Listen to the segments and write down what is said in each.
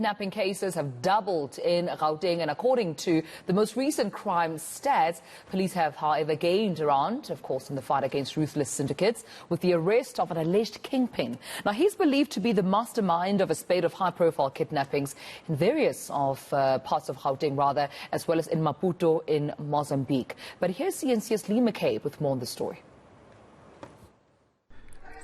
kidnapping cases have doubled in Gauteng, and according to the most recent crime stats, police have, however, gained ground, of course, in the fight against ruthless syndicates, with the arrest of an alleged kingpin. Now, he's believed to be the mastermind of a spate of high-profile kidnappings in various parts of Gauteng, as well as in Maputo in Mozambique. But here's eNCA's Lee McCabe with more on the story.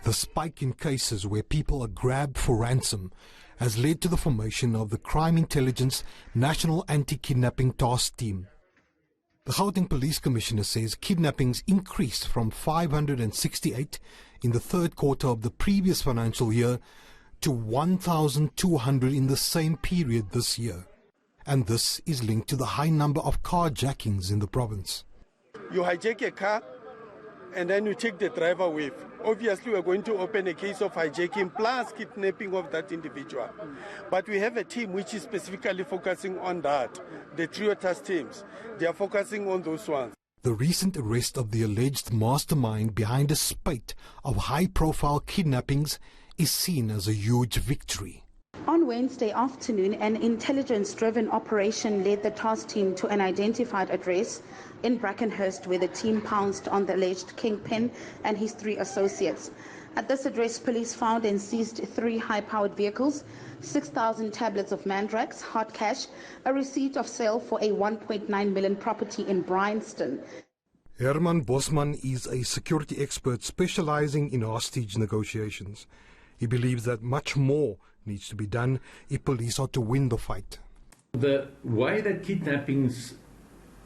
The spike in cases where people are grabbed for ransom has led to the formation of the Crime Intelligence National Anti-Kidnapping Task Team. The Gauteng Police Commissioner says kidnappings increased from 568 in the third quarter of the previous financial year to 1,200 in the same period this year. And this is linked to the high number of carjackings in the province. You hijack a car and then you take the driver with. Obviously, we're going to open a case of hijacking plus kidnapping of that individual. But we have a team which is specifically focusing on that. The trio task teams, they are focusing on those ones. The recent arrest of the alleged mastermind behind a spate of high-profile kidnappings is seen as a huge victory. On Wednesday afternoon, an intelligence-driven operation led the task team to an identified address in Brackenhurst, where the team pounced on the alleged kingpin and his 3 associates. At this address, police found and seized 3 high-powered vehicles, 6,000 tablets of mandrax, hard cash, a receipt of sale for a 1.9 million property in Bryanston. Herman Bosman is a security expert specializing in hostage negotiations. He believes that much more needs to be done if police are to win the fight. The way that kidnappings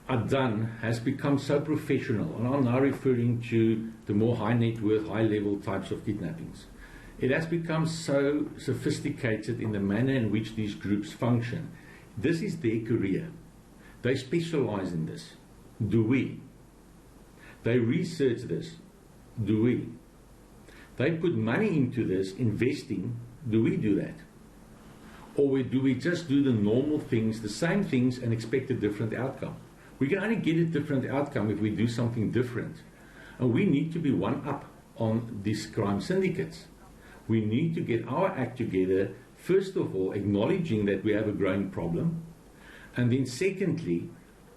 are done has become so professional, and I'm now referring to the more high net worth, high level types of kidnappings. It has become so sophisticated in the manner in which these groups function. This is their career. They specialize in this. Do we? They research this. Do we? They put money into this, investing. Do we do that? Or do we just do the normal things, the same things, and expect a different outcome? We can only get a different outcome if we do something different. And we need to be one up on these crime syndicates. We need to get our act together, first of all, acknowledging that we have a growing problem, and then secondly,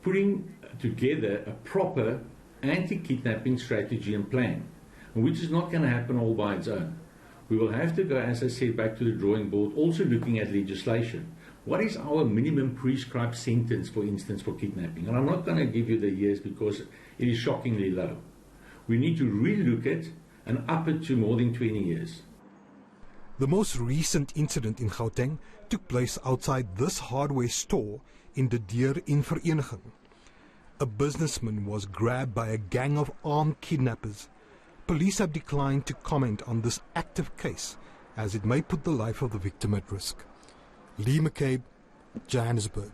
putting together a proper anti-kidnapping strategy and plan, which is not going to happen all by its own. We will have to go, as I said, back to the drawing board, also looking at legislation. What is our minimum prescribed sentence, for instance, for kidnapping? And I'm not going to give you the years because it is shockingly low. We need to relook it and up it to more than 20 years. The most recent incident in Gauteng took place outside this hardware store in De Deur in Vereniging. A businessman was grabbed by a gang of armed kidnappers. Police have declined to comment on this active case, as it may put the life of the victim at risk. Lee McCabe, Johannesburg.